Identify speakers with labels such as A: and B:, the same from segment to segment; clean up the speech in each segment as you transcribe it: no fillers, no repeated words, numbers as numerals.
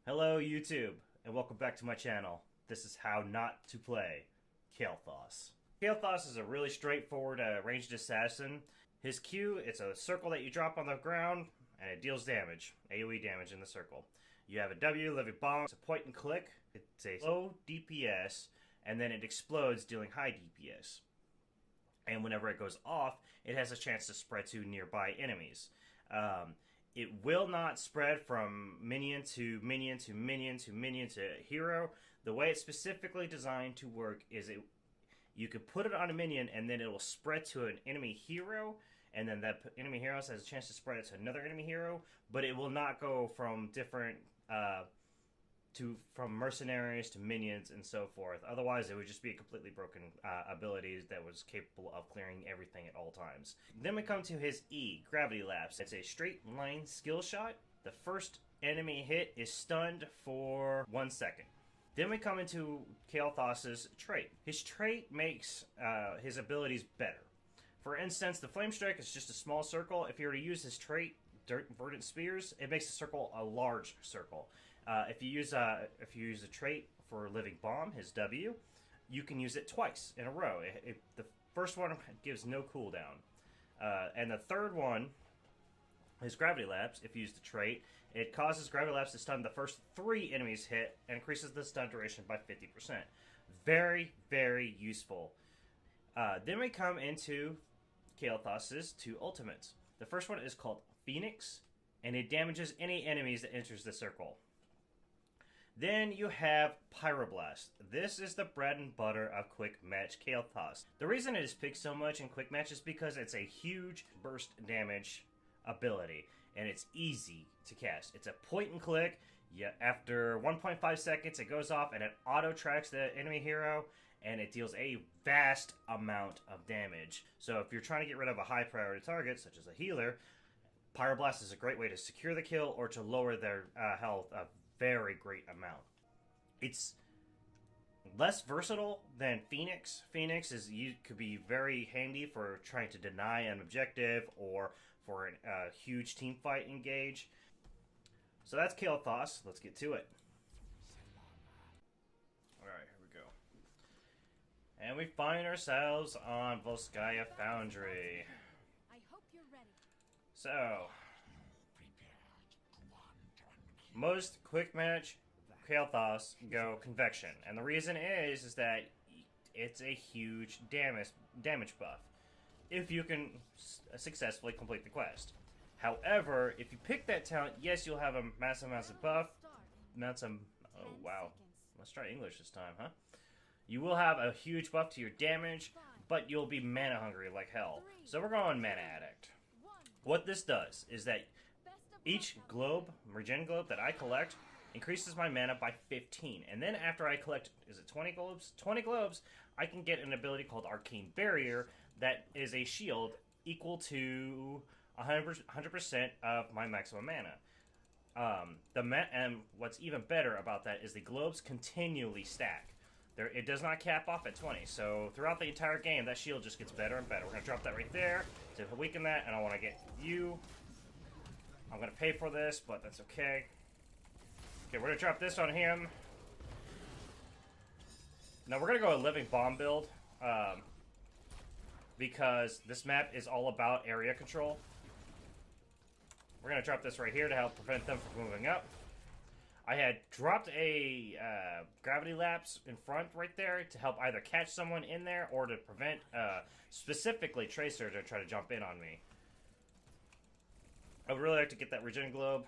A: Hello YouTube, and welcome back to my channel. This is how not to play Kael'Thas. Kael'Thas is a really straightforward ranged assassin. His Q, it's a circle that you drop on the ground, and it deals damage, AoE damage in the circle. You have a W, living bomb, it's a point and click, it's a low DPS, and then it explodes dealing high DPS. And whenever it goes off, it has a chance to spread to nearby enemies. It will not spread from minion to minion to minion to minion to hero. The way it's specifically designed to work is you can put it on a minion and then it will spread to an enemy hero, and then that enemy hero has a chance to spread it to another enemy hero, but it will not go from different from mercenaries to minions and so forth. Otherwise, it would just be a completely broken ability that was capable of clearing everything at all times. Then we come to his E, Gravity Lapse. It's a straight line skill shot. The first enemy hit is stunned for 1 second. Then we come into Kael'Thas's trait. His trait makes his abilities better. For instance, the Flame Strike is just a small circle. If you were to use his trait, Verdant Spears, it makes the circle a large circle. If you use a trait for Living Bomb, his W, you can use it twice in a row. The first one gives no cooldown, and the third one, his Gravity Lapse. If you use the trait, it causes Gravity Lapse to stun the first 3 enemies hit and increases the stun duration by 50%. Very, very useful. Then we come into Kael'Thas's 2 ultimates. The first one is called Phoenix, and it damages any enemies that enters the circle. Then you have Pyroblast. This is the bread and butter of Quick Match Kael'Thas. The reason it is picked so much in Quick Match is because it's a huge burst damage ability, and it's easy to cast. It's a point and click. After 1.5 seconds, it goes off and it auto-tracks the enemy hero, and it deals a vast amount of damage. So if you're trying to get rid of a high priority target, such as a healer, Pyroblast is a great way to secure the kill or to lower their health a very great amount. It's less versatile than Phoenix. Phoenix could be very handy for trying to deny an objective or for a huge team fight engage. So that's Kael'Thas. Let's get to it. Alright, here we go. And we find ourselves on Volskaya Foundry.
B: I hope you're ready.
A: So, most quick match Kael'Thas go Convection, and the reason is that it's a huge damage buff if you can successfully complete the quest. However, if you pick that talent, yes, you'll have a massive buff. Oh wow, let's try English this time, huh? You will have a huge buff to your damage, but you'll be mana hungry like hell. So we're going Mana Addict. What this does is that each globe, regen globe that I collect, increases my mana by 15. And then after I collect, is it 20 globes? 20 globes, I can get an ability called Arcane Barrier that is a shield equal to 100% of my maximum mana. And what's even better about that is the globes continually stack. It does not cap off at 20, so throughout the entire game, that shield just gets better and better. We're going to drop that right there to weaken that, and I want to get you. I'm going to pay for this, but that's okay. Okay, we're going to drop this on him. Now, we're going to go a Living Bomb build, because this map is all about area control. We're going to drop this right here to help prevent them from moving up. I had dropped a Gravity Lapse in front right there to help either catch someone in there or to prevent specifically Tracer to try to jump in on me. I would really like to get that Regen Globe.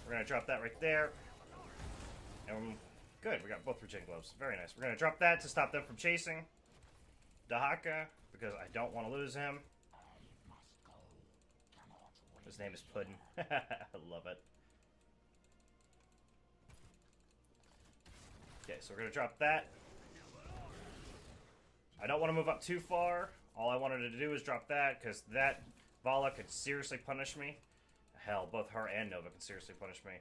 A: We're going to drop that right there. And good, we got both Regen Globes. Very nice. We're going to drop that to stop them from chasing Dahaka, because I don't want to lose him. His name is Puddin'. I love it. Okay, so we're going to drop that. I don't want to move up too far. All I wanted to do is drop that, because that Vala could seriously punish me. Hell, both her and Nova can seriously punish me.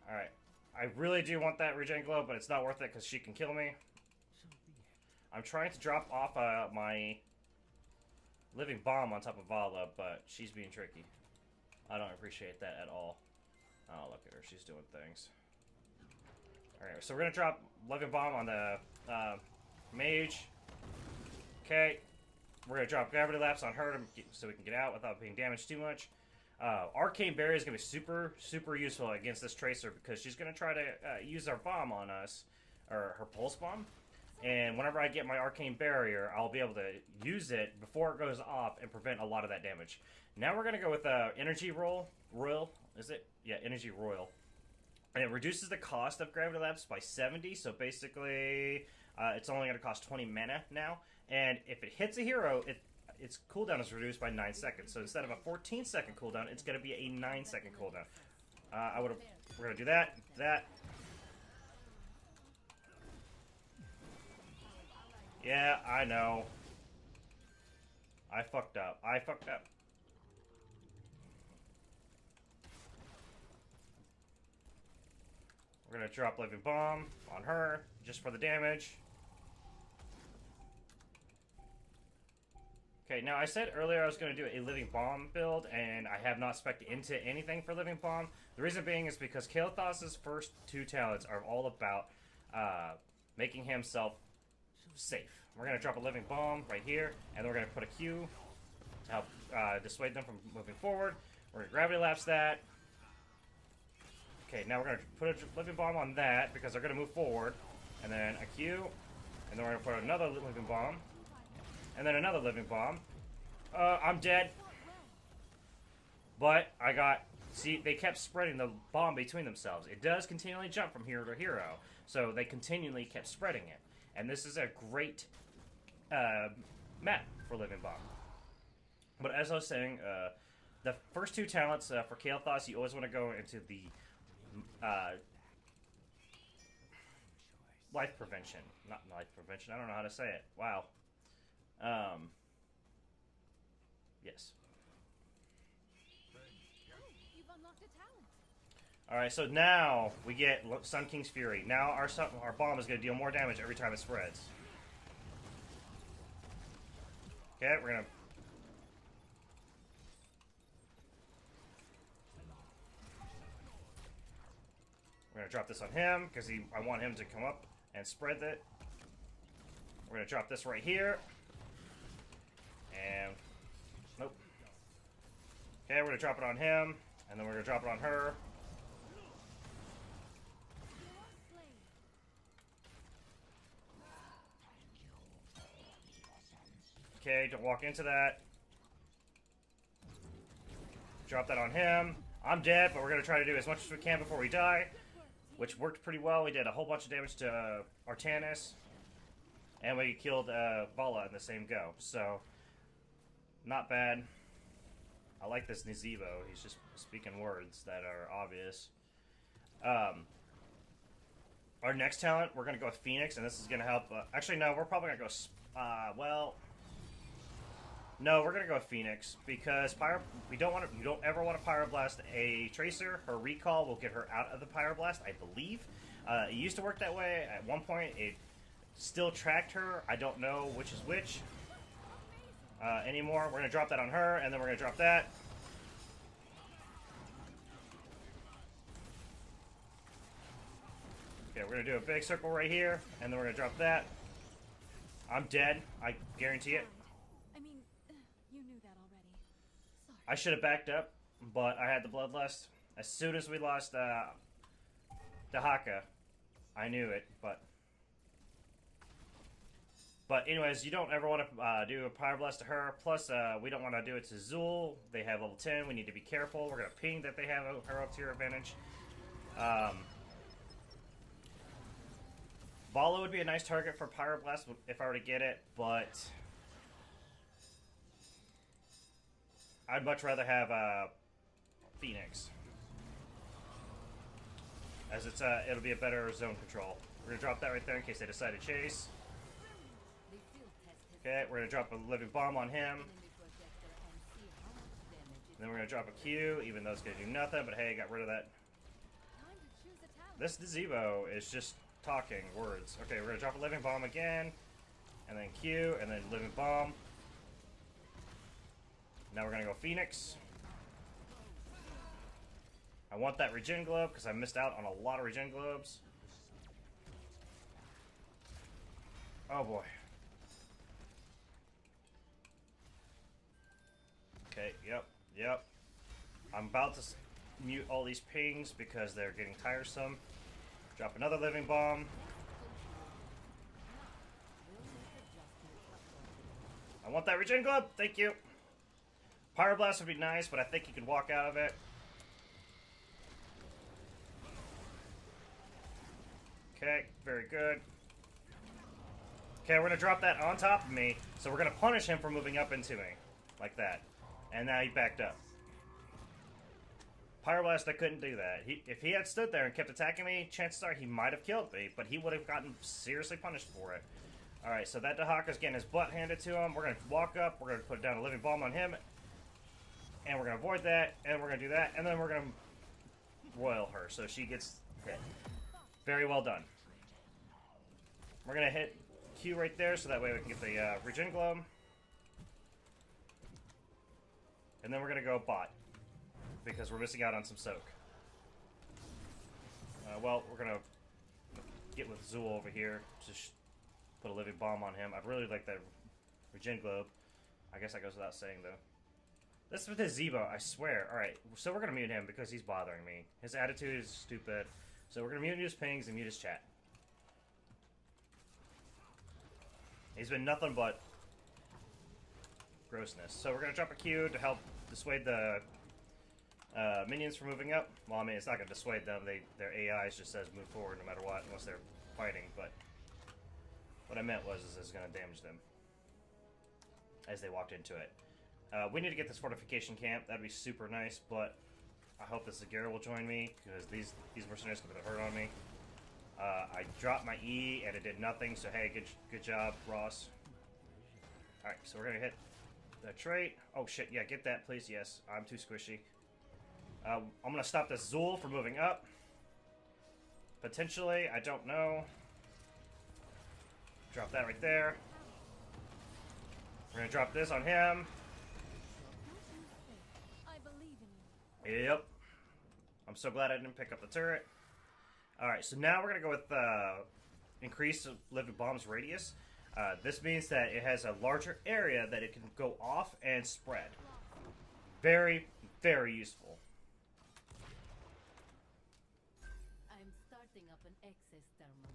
A: Alright. I really do want that Regen Globe, but it's not worth it because she can kill me. I'm trying to drop off my Living Bomb on top of Vala, but she's being tricky. I don't appreciate that at all. Oh, look at her. She's doing things. Alright, so we're gonna drop Living Bomb on the mage. Okay. We're gonna drop Gravity Lapse on her so we can get out without being damaged too much. Arcane Barrier is gonna be super, super useful against this Tracer because she's gonna try to use our bomb on us, or her Pulse Bomb. And whenever I get my Arcane Barrier, I'll be able to use it before it goes off and prevent a lot of that damage. Now we're gonna go with Energy Royal. Is it? Yeah, Energy Royal. And it reduces the cost of Gravity Lapse by 70, so basically it's only going to cost 20 mana now. And if it hits a hero, its cooldown is reduced by 9 seconds. So instead of a 14-second cooldown, it's going to be a 9-second cooldown. We're going to do that. Yeah, I know. I fucked up. We're gonna drop Living Bomb on her, just for the damage. Okay, now I said earlier I was gonna do a Living Bomb build, and I have not spec'd into anything for Living Bomb. The reason being is because Kael'Thas' first 2 talents are all about making himself safe. We're gonna drop a Living Bomb right here, and then we're gonna put a Q to help dissuade them from moving forward. We're gonna Gravity Lapse that. Okay, now we're going to put a Living Bomb on that because they're going to move forward. And then a Q. And then we're going to put another Living Bomb. And then another Living Bomb. I'm dead. But I got... See, they kept spreading the bomb between themselves. It does continually jump from hero to hero. So they continually kept spreading it. And this is a great map for Living Bomb. But as I was saying, the first 2 talents for Kael'Thas, you always want to go into the... life prevention. Not life prevention. I don't know how to say it. Wow. Yes. Alright, so now we get Sun King's Fury. Now our bomb is going to deal more damage every time it spreads. Okay, we're going to... We're going to drop this on him, because I want him to come up and spread it. We're going to drop this right here. And... Nope. Okay, we're going to drop it on him, and then we're going to drop it on her. Okay, don't walk into that. Drop that on him. I'm dead, but we're going to try to do as much as we can before we die. Which worked pretty well. We did a whole bunch of damage to Artanis. And we killed Vala in the same go. So, not bad. I like this Nizebo. He's just speaking words that are obvious. Our next talent, we're going to go with Phoenix. And this is going to help... actually, no, we're probably going to go... well... No, we're gonna go with Phoenix because you don't ever want to Pyroblast a Tracer. Her recall will get her out of the Pyroblast, I believe. It used to work that way. At one point, it still tracked her. I don't know which is which anymore. We're gonna drop that on her, and then we're gonna drop that. Okay, we're gonna do a big circle right here, and then we're gonna drop that. I'm dead. I guarantee it. I should have backed up, but I had the Bloodlust. As soon as we lost Dahaka, I knew it, but anyways, you don't ever want to do a Pyroblast to her. Plus, we don't want to do it to Zul. They have level 10. We need to be careful. We're going to ping that they have a heroic tier advantage. Vala would be a nice target for Pyroblast if I were to get it, but... I'd much rather have Phoenix, as it'll be a better zone control. We're gonna drop that right there in case they decide to chase. Okay, we're gonna drop a Living Bomb on him. And then we're gonna drop a Q, even though it's gonna do nothing. But hey, got rid of that. This Zebo is just talking words. Okay, we're gonna drop a Living Bomb again, and then Q, and then Living Bomb. Now we're going to go Phoenix. I want that Regen Globe because I missed out on a lot of Regen Globes. Oh boy. Okay, yep. I'm about to mute all these pings because they're getting tiresome. Drop another living bomb. I want that regen globe. Thank you. Pyroblast would be nice, but I think he can walk out of it. Okay, very good. Okay, we're gonna drop that on top of me, so we're gonna punish him for moving up into me. Like that. And now he backed up. Pyroblast, I couldn't do that. If he had stood there and kept attacking me, chances are he might have killed me, but he would have gotten seriously punished for it. Alright, so that Dahaka's getting his butt handed to him. We're going to walk up, we're going to put down a living bomb on him, and we're going to avoid that, and we're going to do that, and then we're going to royal her, so she gets hit. Very well done. We're going to hit Q right there, so that way we can get the regen globe. And then we're going to go bot, because we're missing out on some soak. Well, we're going to get with Zool over here. Just put a living bomb on him. I'd really like that regen globe. I guess that goes without saying, though. This is with his Zebo, I swear. Alright, so we're going to mute him because he's bothering me. His attitude is stupid. So we're going to mute his pings and mute his chat. He's been nothing but grossness. So we're going to drop a Q to help dissuade the minions from moving up. Well, I mean, it's not going to dissuade them. Their AI just says move forward no matter what, unless they're fighting. But what I meant was it's going to damage them as they walked into it. We need to get this fortification camp. That'd be super nice, but I hope the Zagara will join me, because these mercenaries could have hurt on me. I dropped my E, and it did nothing, so hey, good job, Ross. Alright, so we're going to hit the trait. Oh shit, yeah, get that, please. Yes, I'm too squishy. I'm going to stop this Zool from moving up. Potentially, I don't know. Drop that right there. We're going to drop this on him. Yep. I'm so glad I didn't pick up the turret. Alright, so now we're going to go with increased living bombs radius. This means that it has a larger area that it can go off and spread. Very, very useful.
B: I'm starting up an access terminal.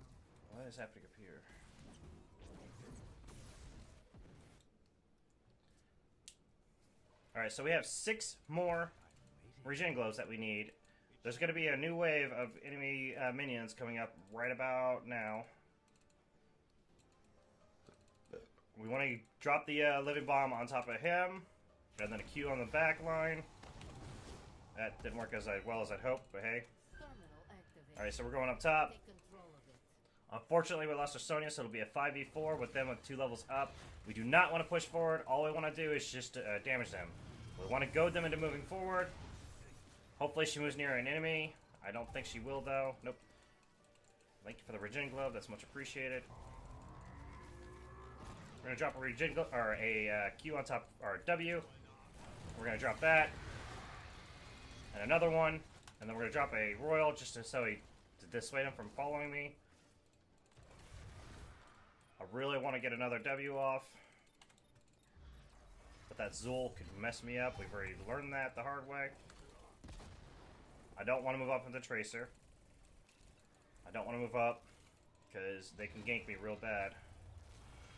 A: What is happening up here? Alright, so we have 6 more regen globes that we need. There's going to be a new wave of enemy minions coming up right about now. We want to drop the living bomb on top of him, and then a Q on the back line. That didn't work as well as I'd hoped, but hey. Alright, so we're going up top. Unfortunately, we lost our Sonya, so it'll be a 5v4 with them with 2 levels up. We do not want to push forward. All we want to do is just damage them. We want to goad them into moving forward. Hopefully she moves near an enemy. I don't think she will, though. Nope. Thank you for the regen globe. That's much appreciated. We're going to drop a regen globe, or a Q on top, or W. We're going to drop that. And another one. And then we're going to drop a royal just to dissuade him from following me. I really want to get another W off. But that Zool could mess me up. We've already learned that the hard way. I don't want to move up into Tracer. I don't want to move up because they can gank me real bad.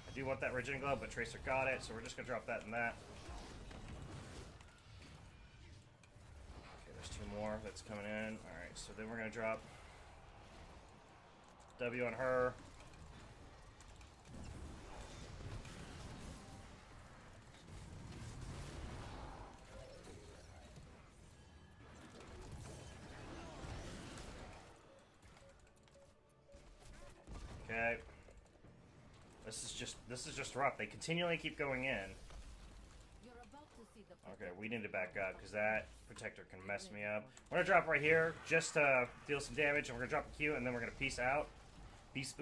A: I do want that regen glove, but Tracer got it, so we're just going to drop that and that. Okay, there's 2 more that's coming in. Alright, so then we're going to drop W on her. Okay. This is just rough. They continually keep going in. Okay, we need to back up because that protector can mess me up. We're gonna drop right here just to deal some damage, and we're gonna drop a Q, and then we're gonna peace out. Peace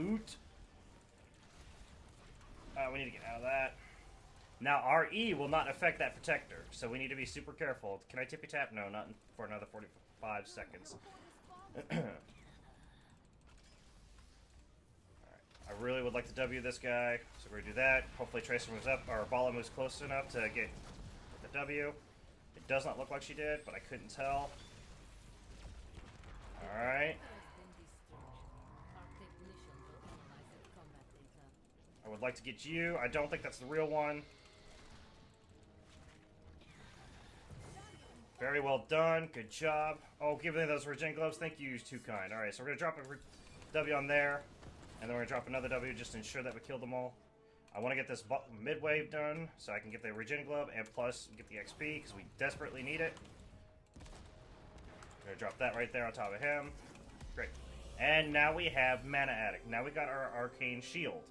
A: out. We need to get out of that. Now our E will not affect that protector, so we need to be super careful. Can I tippy tap? No, not for another 45 seconds. I really would would like to W this guy, so we're going to do that. Hopefully Tracer moves up, or Bala moves close enough to get the W. It does not look like she did, but I couldn't tell. Alright. I would like to get you. I don't think that's the real one. Very well done. Good job. Oh, give me those Regen Gloves. Thank you. Too kind. Alright, so we're going to drop a W on there. And then we're going to drop another W just to ensure that we kill them all. I want to get this mid-wave done so I can get the Regen Glove and plus get the XP because we desperately need it. I'm going to drop that right there on top of him. Great. And now we have Mana Addict. Now we got our Arcane Shield.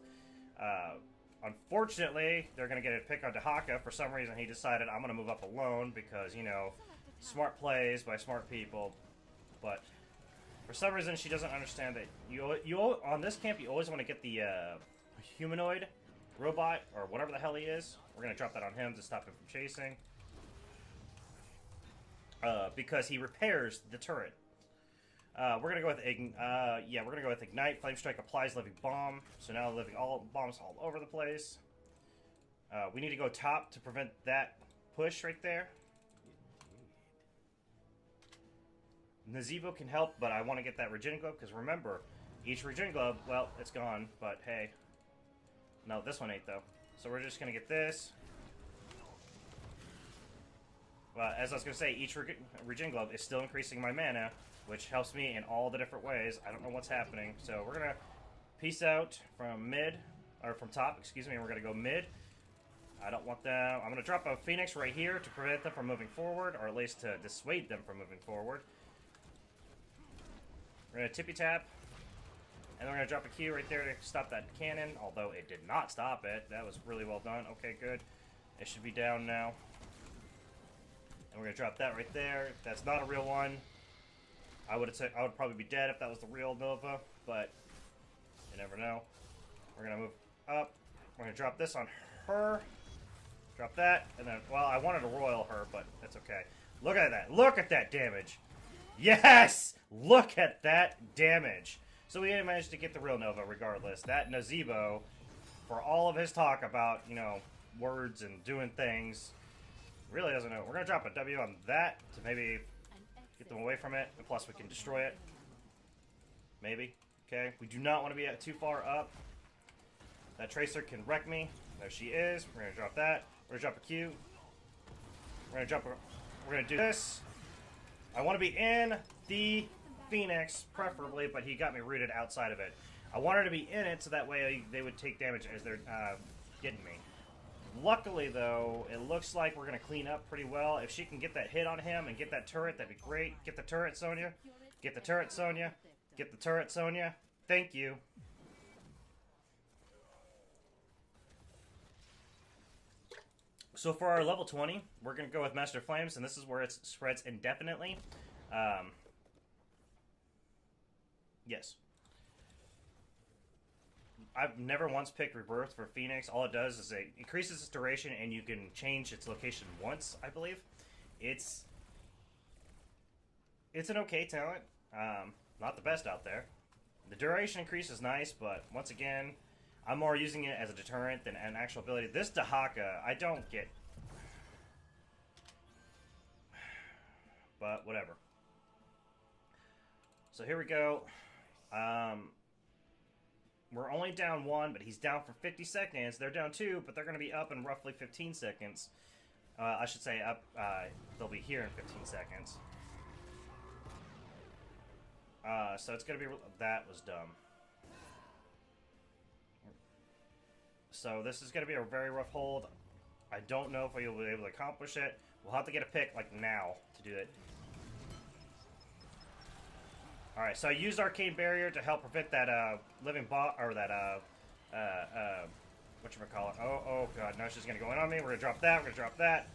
A: Unfortunately, they're going to get a pick on Dahaka. For some reason, he decided I'm going to move up alone because, you know, smart plays by smart people. But for some reason, she doesn't understand that you on this camp, you always want to get the humanoid robot or whatever the hell he is. We're going to drop that on him to stop him from chasing. Because he repairs the turret. We're gonna go with we're gonna go with Ignite. Flame Strike applies Living Bomb, so now living bombs all over the place. We need to go top to prevent that push right there. Nazebo can help, but I want to get that Regen Glove because remember, each Regen Glove, well, it's gone. But hey, no, this one ain't though. So we're just gonna get this. As I was going to say, each Regen Glove is still increasing my mana, which helps me in all the different ways. I don't know what's happening. So we're going to peace out from mid, or from top, excuse me, and we're going to go mid. I don't want them. I'm going to drop a Phoenix right here to prevent them from moving forward, or at least to dissuade them from moving forward. We're going to tippy tap, and then we're going to drop a Q right there to stop that cannon, although it did not stop it. That was really well done. Okay, good. It should be down now. And we're gonna drop that right there. That's not a real one. I would probably be dead if that was the real Nova, but you never know. We're gonna move up. We're gonna drop this on her. Drop that, and then I wanted to royal her, but that's okay. Look at that! Look at that damage! Yes! Look at that damage! So we managed to get the real Nova regardless. That Nazebo, for all of his talk about, you know, words and doing things, really doesn't know. We're going to drop a W on that to maybe get them away from it. And plus, we can destroy it. Maybe. Okay. We do not want to be too far up. That Tracer can wreck me. There she is. We're going to drop that. We're going to drop a Q. We're going to do this. I want to be in the Phoenix, preferably, but he got me rooted outside of it. I wanted to be in it so that way they would take damage as they're getting me. Luckily, though, it looks like we're going to clean up pretty well. If she can get that hit on him and get that turret, that'd be great. Get the turret, Sonya. Get the turret, Sonya. Get the turret, Sonya. Thank you. So for our level 20, we're going to go with Master Flames, and this is where it spreads indefinitely. Yes. I've never once picked Rebirth for Phoenix. All it does is it increases its duration, and you can change its location once, I believe. It's an okay talent. Not the best out there. The duration increase is nice, but once again, I'm more using it as a deterrent than an actual ability. This Dahaka, I don't get. But whatever. So here we go. We're only down 1, but he's down for 50 seconds. They're down 2, but they're going to be up in roughly 15 seconds. I should say up. They'll be here in 15 seconds. So it's going to be... That was dumb. So this is going to be a very rough hold. I don't know if we'll be able to accomplish it. We'll have to get a pick, like, now to do it. Alright, so I used Arcane Barrier to help prevent that, living bot, or that, whatchamacallit. Oh god, now she's gonna go in on me. We're gonna drop that, we're gonna drop that.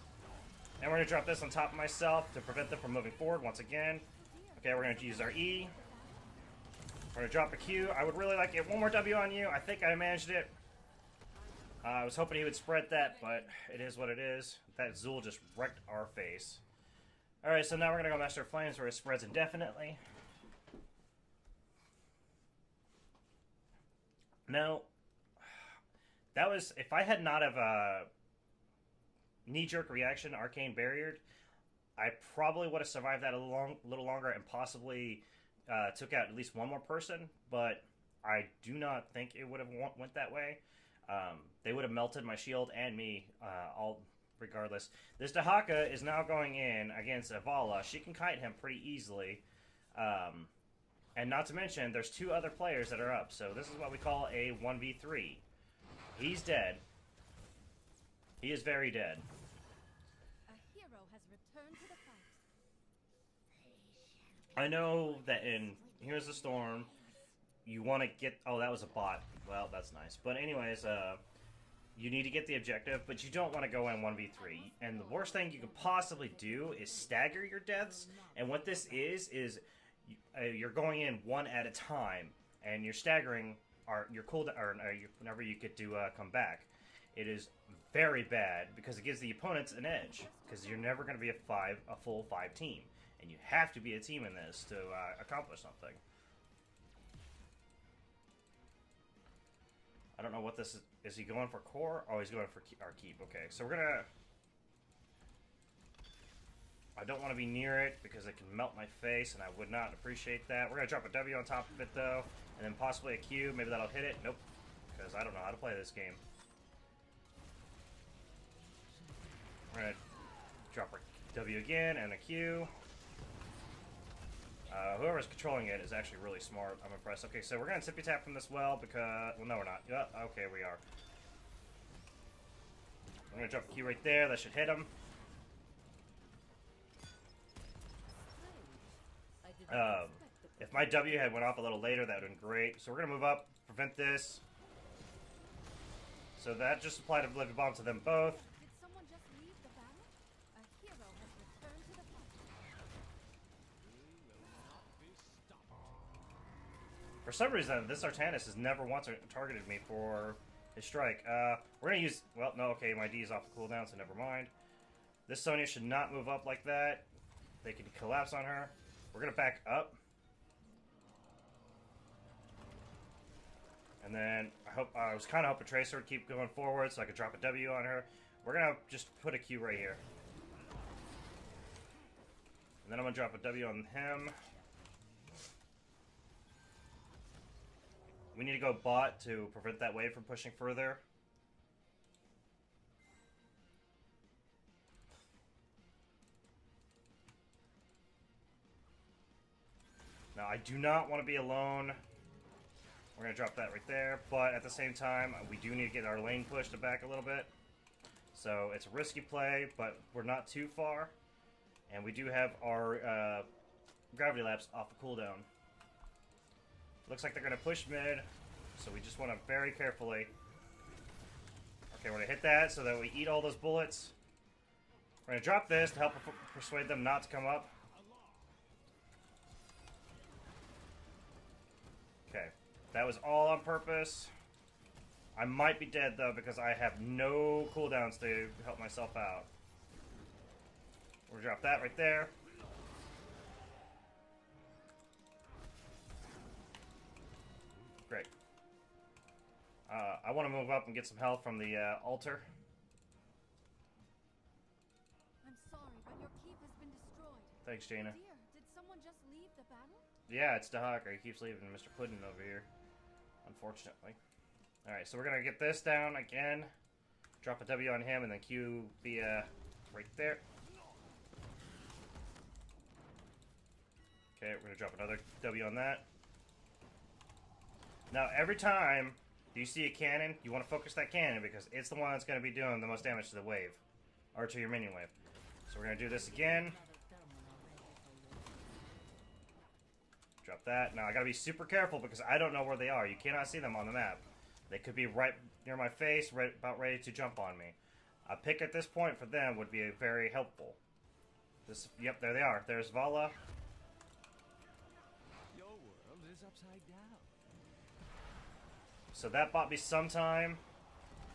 A: And we're gonna drop this on top of myself to prevent them from moving forward once again. Okay, we're gonna use our E. We're gonna drop a Q. I would really like to get one more W on you. I think I managed it. I was hoping he would spread that, but it is what it is. That Zul just wrecked our face. Alright, so now we're gonna go Master of Flames where it spreads indefinitely. Now, That was, if I had not have knee-jerk reaction, arcane barriered, I probably would have survived that a little longer and possibly took out at least one more person, but I do not think it would have went that way. They would have melted my shield and me, all regardless. This Dahaka is now going in against Avala. She can kite him pretty easily. And not to mention, there's two other players that are up, so this is what we call a 1v3. He's dead. He is very dead.
B: A hero has returned to the fight.
A: I know that in Here's the Storm, you want to get... Oh, that was a bot. Well, that's nice. But anyways, you need to get the objective, but you don't want to go in 1v3. And the worst thing you could possibly do is stagger your deaths. And what this is you're going in one at a time, and you're staggering your cooldown, or whenever you get to come back. It is very bad because it gives the opponents an edge, because you're never going to be a full 5 team, and you have to be a team in this to accomplish something. I don't know what this is. Is he going for core? Oh, he's going for our keep. Okay, so we're gonna... I don't want to be near it because it can melt my face, and I would not appreciate that. We're gonna drop a W on top of it, though, and then possibly a Q. Maybe that'll hit it. Nope, because I don't know how to play this game. We're gonna drop our W again and a Q. Whoever's controlling it is actually really smart. I'm impressed. Okay, so we're going to tippy tap from this well because... Well, no, we're not. Yeah, okay, we are. I'm going to drop a Q right there. That should hit him. If my W had went off a little later, that would have been great. So we're going to move up, prevent this. So that just applied a Oblivion Bomb to them both.
B: Did someone just leave the battle? A hero has returned to the fight.
A: For some reason, this Artanis has never once targeted me for his strike. We're going to use... Well, no, okay, my D is off the cooldown, so never mind. This Sonya should not move up like that. They can collapse on her. We're going to back up. And then I was kind of hoping Tracer would keep going forward so I could drop a W on her. We're going to just put a Q right here. And then I'm going to drop a W on him. We need to go bot to prevent that wave from pushing further. Now, I do not want to be alone. We're going to drop that right there. But at the same time, we do need to get our lane pushed back a little bit. So it's a risky play, but we're not too far. And we do have our gravity lapse off the cooldown. Looks like they're going to push mid, so we just want to very carefully... Okay, we're going to hit that so that we eat all those bullets. We're going to drop this to help persuade them not to come up. Okay, that was all on purpose. I might be dead, though, because I have no cooldowns to help myself out. We're going to drop that right there. Great. I want to move up and get some health from the altar.
B: I'm sorry, but your keep has been destroyed.
A: Thanks, Jaina.
B: Dear, did someone just leave the battle?
A: Yeah, it's Dahaka. He keeps leaving Mr. Puddin over here. Unfortunately. Alright, so we're going to get this down again. Drop a W on him and then Q via right there. Okay, we're going to drop another W on that. Now, every time you see a cannon, you want to focus that cannon because it's the one that's going to be doing the most damage to the wave. Or to your minion wave. So we're going to do this again. Drop that. Now, I got to be super careful because I don't know where they are. You cannot see them on the map. They could be right near my face, right about ready to jump on me. A pick at this point for them would be very helpful. Yep, there they are. There's Vala.
C: Your world is upside down.
A: So that bought me some time,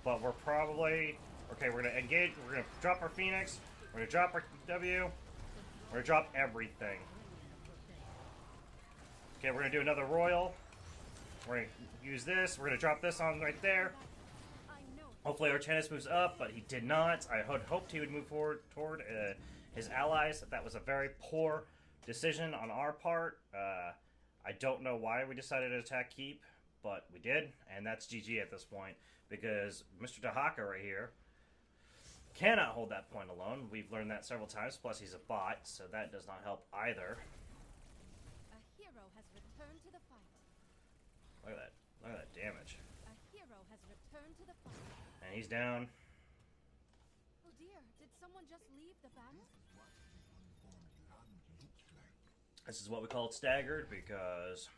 A: but we're probably... Okay, we're going to engage. We're going to drop our Phoenix. We're going to drop our W. We're going to drop everything. Okay, we're going to do another Royal. We're going to use this. We're going to drop this on right there.
B: I know
A: Hopefully Artanis moves up, but he did not. I had hoped he would move forward toward his allies. That was a very poor decision on our part. I don't know why we decided to attack Keep, but we did, and that's GG at this point, because Mr. Dahaka right here cannot hold that point alone. We've learned that several times, plus he's a bot, so that does not help either.
B: A hero has returned to the fight.
A: Look at that. Look at that damage.
B: A hero has returned to the fight.
A: And he's down.
B: Oh dear, did someone just leave the battle?
A: This is what we call it staggered, because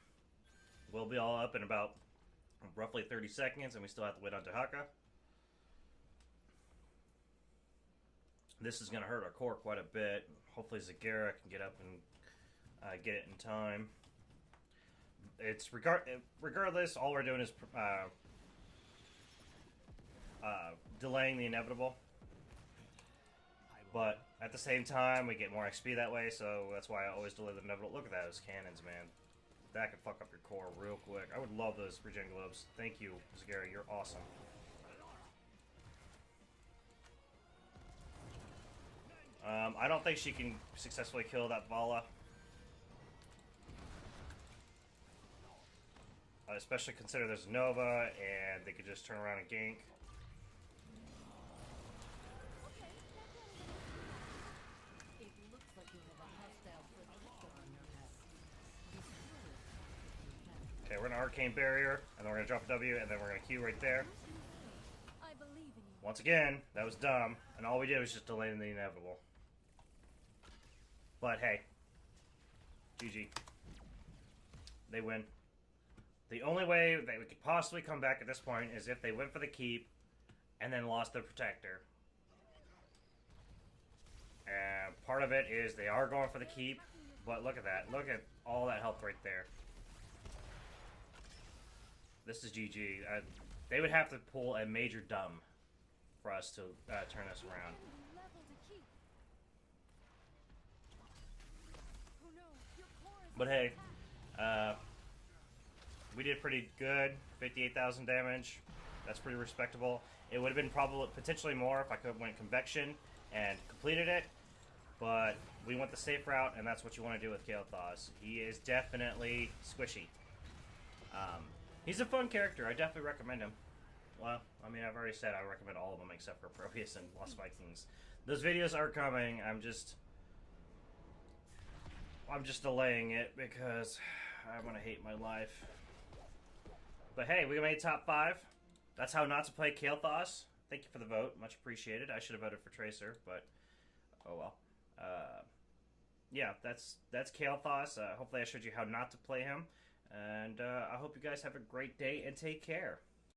A: we'll be all up in about roughly 30 seconds, and we still have to wait on Dahaka. This is going to hurt our core quite a bit. Hopefully Zagara can get up and get it in time. It's regardless, all we're doing is delaying the inevitable. But at the same time, we get more XP that way, so that's why I always delay the inevitable. Look at those cannons, man. That could fuck up your core real quick. I would love those regen globes. Thank you, Zagara. You're awesome. I don't think she can successfully kill that Vala. Especially consider there's Nova, and they could just turn around and gank.
B: It looks like you have a hostile
A: Okay, we're gonna Arcane Barrier, and then we're gonna drop a W, and then we're gonna Q right there.
B: I believe in you.
A: Once again, that was dumb, and all we did was just delay the inevitable. But hey, GG. They win. The only way that we could possibly come back at this point is if they went for the keep and then lost their protector. And part of it is they are going for the keep, but look at that. Look at all that health right there. This is GG. They would have to pull a major dumb for us to turn this around.
B: Level to keep. Oh no, your core is
A: But hey,
B: attacked.
A: we did pretty good. 58,000 damage. That's pretty respectable. It would have been probably potentially more if I could have went Convection and completed it. But we went the safe route, and that's what you want to do with Kael'Thas. He is definitely squishy. He's a fun character. I definitely recommend him. Well, I mean, I've already said I recommend all of them except for Proteus and Lost Vikings. Those videos are coming. I'm just delaying it because I'm gonna hate my life. But hey, we made top 5. That's how not to play Kael'Thas. Thank you for the vote. Much appreciated. I should have voted for Tracer, but oh well. Yeah, that's Kael'Thas. Hopefully I showed you how not to play him. And I hope you guys have a great day and take care.